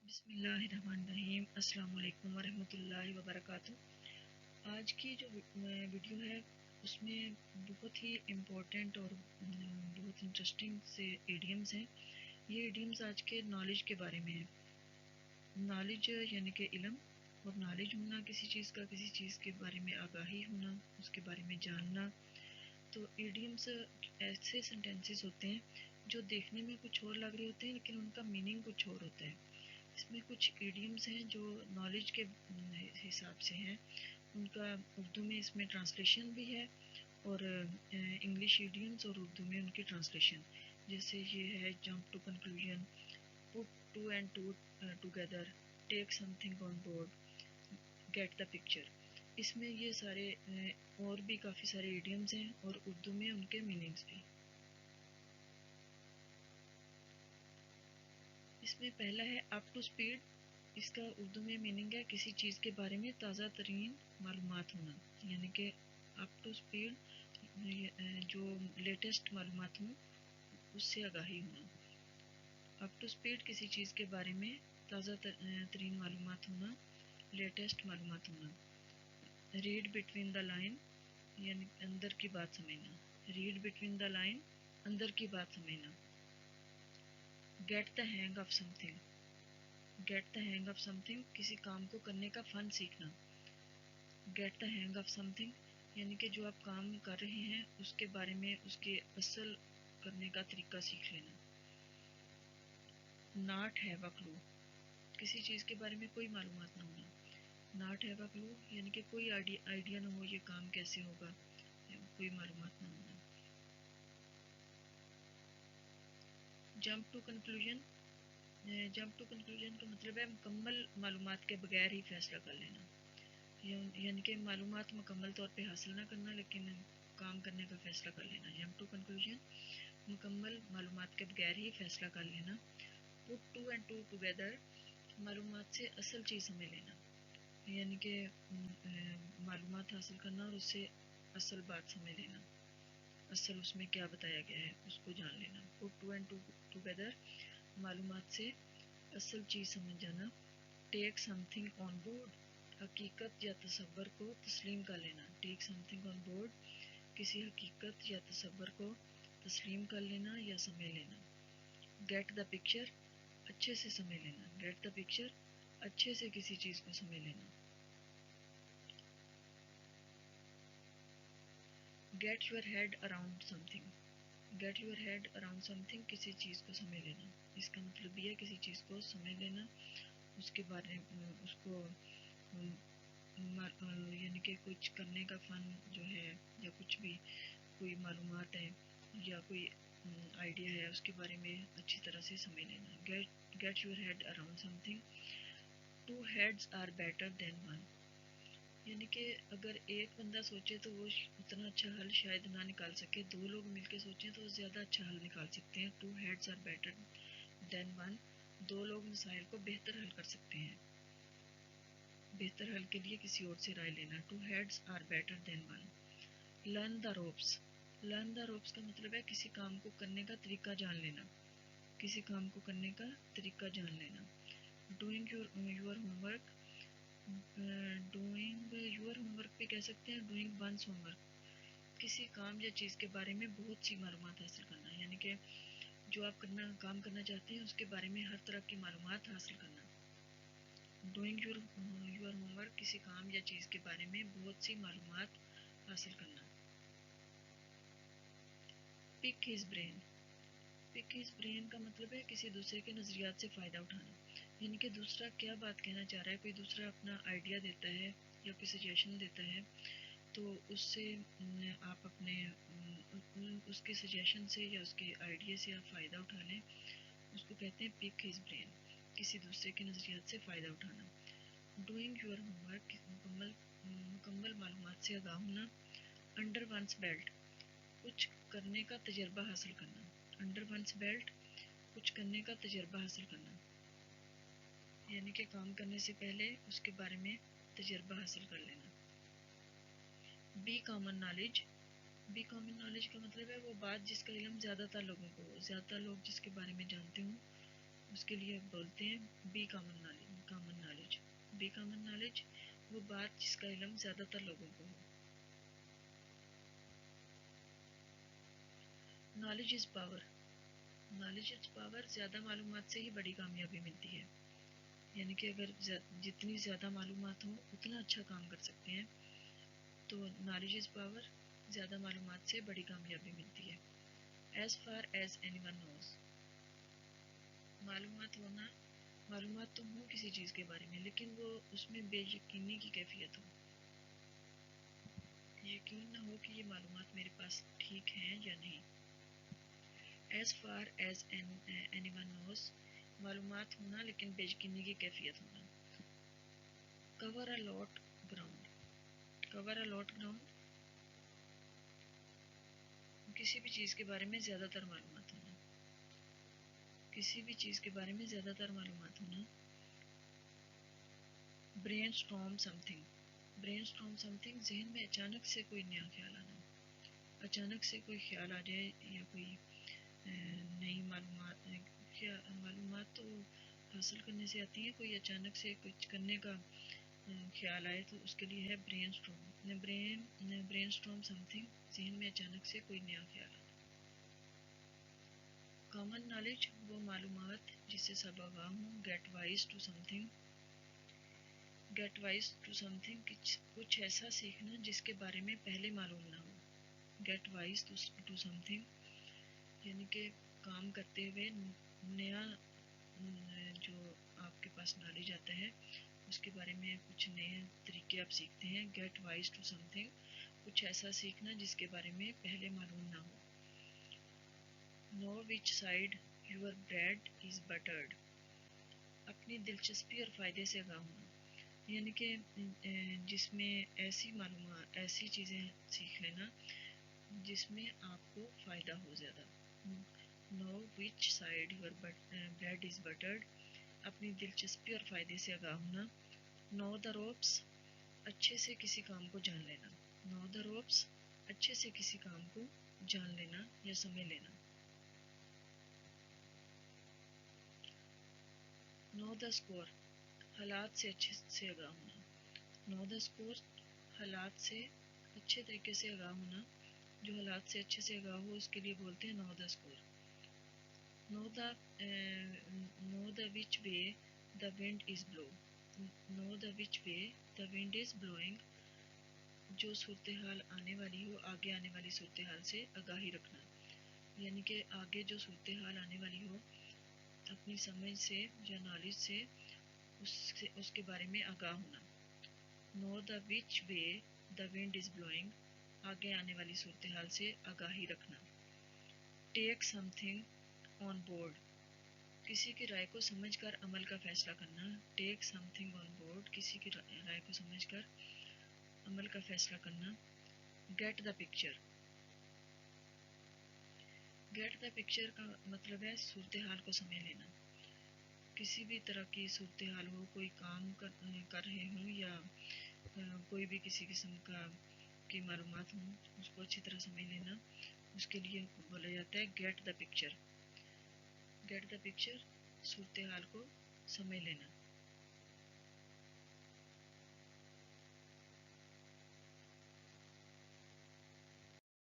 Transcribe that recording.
بسم اللہ الرحمن الرحیم۔ السلام علیکم ورحمۃ اللہ وبرکاتہ۔ آج کی جو ویڈیو ہے اس میں بہت ہی امپورٹنٹ اور بہت انٹرسٹنگ سے ایڈیمز ہیں۔ یہ ایڈیمز آج کے نالج کے بارے میں ہیں۔ نالج یعنی کہ علم، اور نالج ہونا کسی چیز کے بارے میں آگاہی ہونا، اس کے بارے میں جاننا۔ تو ایڈیمز ایسے سینٹینسز ہوتے ہیں جو دیکھنے میں کچھ اور لگ رہے ہوتے ہیں لیکن ان کا میننگ کچھ اور ہوتا ہے۔ اس میں کچھ ایڈیمز ہیں جو نالج کے حساب سے ہیں، ان کا اردو میں اس میں ٹرانسلیشن بھی ہے، اور انگلش ایڈیمز اور اردو میں ان کی ٹرانسلیشن، جیسے یہ ہے jump to conclusion, put two and two together, take something on board, get the picture. اس میں یہ سارے اور بھی کافی سارے ایڈیمز ہیں اور اردو میں ان کے میننگز بھی۔ اس میں پہلا ہے اپ ٹو اسپیڈ۔ اس کا اردو میں میننگ ہے کسی چیز کے بارے میں تازہ ترین معلومات ہونا، یعنی کہ اپ ٹو اسپیڈ جو لیٹسٹ معلومات ہوں اس سے آگاہی ہونا۔ اپ ٹو اسپیڈ کسی چیز کے بارے میں تازہ ترین معلومات ہونا، لیٹسٹ معلومات ہونا۔ ریڈ بٹوین دا لائن یعنی اندر کی بات سمجھنا۔ ریڈ بٹوین دا لائن، اندر کی بات سمجھنا۔ Get the hang of something. Get the hang of something کسی کام کو کرنے کا فن سیکھنا۔ Get the hang of something یعنی کہ جو آپ کام کر رہے ہیں اس کے بارے میں اس کے اصل کرنے کا طریقہ سیکھ لینا۔ ناٹ ہیو اے کلو، کسی چیز کے بارے میں کوئی معلومات نہ ہونا۔ ناٹ ہیو اے کلو یعنی کہ کوئی آئیڈیا نہ ہو یہ کام کیسے ہوگا، کوئی معلومات نہ ہونا۔ Jump to conclusion. Jump to conclusion کا مطلب ہے مکمل معلومات کے بغیر ہی فیصلہ کر لینا، یعنی کہ معلومات مکمل طور پہ حاصل نہ کرنا لیکن کام کرنے کا فیصلہ کر لینا۔ جمپ ٹو کنکلوژن، مکمل معلومات کے بغیر ہی فیصلہ کر لینا۔ Put two and two together, معلومات سے اصل چیز سمجھ لینا، یعنی کہ معلومات حاصل کرنا اور اس سے اصل بات سمجھ لینا، اصل اس میں کیا بتایا گیا ہے اس کو جان لینا۔ پٹ ٹو اینڈ ٹوگیدر، معلومات سے اصل چیز سمجھ جانا۔ ٹیک سم تھنگ آن بورڈ، حقیقت یا تصور کو تسلیم کر لینا۔ ٹیک سم تھنگ آن بورڈ، کسی حقیقت یا تصور کو تسلیم کر لینا یا سمجھ لینا۔ گیٹ دا پکچر، اچھے سے سمجھ لینا۔ گیٹ دا پکچر، اچھے سے کسی چیز کو سمجھ لینا۔ Get your head around something. Get your head around something, کسی چیز کو سمجھ لینا۔ اس کا مطلب یہ ہے کسی چیز کو سمجھ لینا، اس کے بارے میں اس کو یعنی کہ کچھ کرنے کا فن جو ہے یا کچھ بھی کوئی معلومات ہے یا کوئی آئیڈیا ہے اس کے بارے میں اچھی طرح سے سمجھ لینا۔ Get your head around something. Two heads are better than one, یعنی کہ اگر ایک بندہ سوچے تو وہ اتنا اچھا حل شاید نہ نکال سکے، دو لوگ مل کے سوچیں تو وہ زیادہ اچھا حل نکال سکتے ہیں۔ Two heads are better than one, دو لوگ مسائل کو بہتر حل کر سکتے ہیں۔ بہتر حل کے لیے کسی اور سے رائے لینا۔ Two heads are better than one. Learn the ropes. Learn the ropes کا مطلب ہے کسی کام کو کرنے کا طریقہ جان لینا، کسی کام کو کرنے کا طریقہ جان لینا۔ Doing your home work, doing your home work بھی کہہ سکتے ہیں، ڈوئنگ ونس ہوم ورک، کسی کام یا چیز کے بارے میں بہت سی معلومات حاصل کرنا، یعنی کہ جو آپ کام کرنا چاہتے ہیں اس کے بارے میں ہر طرح کی معلومات حاصل کرنا۔ ڈوئنگ یور ہوم ورک، کسی کام یا چیز کے بارے میں بہت سی معلومات حاصل کرنا۔ پک ہز برین۔ پک ہز برین کا مطلب ہے کسی دوسرے کے نظریات سے فائدہ اٹھانا، یعنی کہ دوسرا کیا بات کہنا چاہ رہا ہے، کوئی دوسرا اپنا آئیڈیا دیتا ہے یا کوئی سجیشن دیتا ہے تو اس سے آپ اپنے اس کے سجیشن سے یا اس کے آئیڈیا سے آپ فائدہ اٹھا لیں، اس کو کہتے ہیں پک ہز برین، کسی دوسرے کے نظریات سے فائدہ اٹھانا۔ ڈوئنگ یور ہوم ورک، مکمل معلومات سے آگاہ ہونا۔ انڈر ونس بیلٹ، کچھ کرنے کا تجربہ حاصل کرنا۔ انڈر ونس بیلٹ، کچھ کرنے کا تجربہ حاصل کرنا، یعنی کہ کام کرنے سے پہلے اس کے بارے میں تجربہ حاصل کر لینا۔ Be common knowledge. Be common knowledge کا مطلب ہے وہ بات جس کا علم زیادہ تر لوگوں کو ہو، زیادہ تر لوگ جس کے بارے میں جانتے ہوں اس کے لیے بولتے ہیں be common knowledge. Be common knowledge وہ بات جس کا علم زیادہ تر لوگوں کو ہو. Knowledge is power. Knowledge is power. زیادہ معلومات سے ہی بڑی کامیابی ملتی ہے. یعنی کہ اگر جتنی زیادہ معلومات ہوں اتنا اچھا کام کر سکتے ہیں. تو نالج از پاور. زیادہ معلومات سے بڑی کامیابی ملتی ہے. As far as any one knows. معلومات تو ہوں کسی چیز کے بارے میں لیکن وہ اس میں بے یقینی کی کیفیت ہو. یقین نہ ہو کہ یہ معلومات میرے پاس ٹھیک ہیں یا نہیں. As far as any one knows. معلومات ہونا لیکن بے یقینی کی کیفیت ہونا. کور اے لاٹ گراؤنڈ. کور اے لاٹ گراؤنڈ. کسی بھی چیز کے بارے میں زیادہ تر معلومات ہونا. کسی بھی چیز کے بارے میں زیادہ تر معلومات ہونا. Brain storm some thing. Brain storm some thing. ذہن میں اچانک سے کوئی نیا خیال آنا. اچانک سے کوئی خیال آ جائے یا کوئی نئی معلومات تو حاصل کرنے سے آتی ہیں. کوئی اچانک سے کچھ کرنے کا خیال آئے تو اس کے لیے ہے brain storm. Brain storm some thing. ذہن میں اچانک سے کوئی نیا خیال آنا. کامن نالج وہ معلومات جس سے سب آگاہ ہوں. Get wise to something. Get wise to something. کچھ ایسا سیکھنا جس کے بارے میں پہلے معلوم نہ ہو. Get wise to something یعنی کہ کام کرتے ہوئے نیا جو آپ کے پاس نالج آتا ہے اس کے بارے میں کچھ نئے طریقے آپ سیکھتے ہیں. Get wise to something. کچھ ایسا سیکھنا جس کے بارے میں پہلے معلوم نہ ہو. نو وچ سائڈ یور بریڈ از بٹرڈ. اپنی دلچسپی اور فائدے سے آگاہ ہونا. یعنی کہ جس میں ایسی چیزیں سیکھ لینا جس میں آپ کو فائدہ ہو زیادہ. نو وچ سائڈ یور بریڈ از بٹرڈ. اپنی دلچسپی اور فائدے سے آگاہ ہونا. نو دا روپس. اچھے سے کسی کام کو جان لینا. نو دا روپس. اچھے سے کسی کام کو جان لینا یا سمجھ لینا. نو دا اسکور. حالات سے اچھے سے آگاہ ہونا. نو دا اسکور. حالات سے اچھے طریقے سے آگاہ ہونا. جو حالات سے اچھے سے آگاہ ہو اس کے لیے بولتے ہیں نو the score. Know the which way the wind is blue. Know the which way the wind is blowing. جو صورتحال آنے والی ہو آگے آنے والی صورتحال سے آگاہی رکھنا. یعنی کہ آگے جو صورتحال آنے والی ہو اپنی سمجھ سے یا نالج سے اس کے بارے میں آگاہ ہونا. نو دا وچ وے دا ونڈ از بلوئنگ. آگے آنے والی صورتحال سے آگاہی رکھنا. ٹیک سم تھنگ آن بورڈ. کسی کی رائے کو سمجھ کر عمل کا فیصلہ کرنا. ٹیک سم تھنگ آن بورڈ. کسی کی رائے کو سمجھ کر عمل کا فیصلہ کرنا. Get the picture. Get the picture کا مطلب ہے صورتحال کو سمجھ لینا. کسی بھی طرح کی صورتحال ہو کوئی کام کر رہے ہوں یا کوئی بھی کسی قسم کی معلومات ہوں اس کو اچھی طرح سمجھ لینا. اس کے لیے بولا جاتا ہے get the picture. Get the picture. صورتحال کو سمجھ لینا.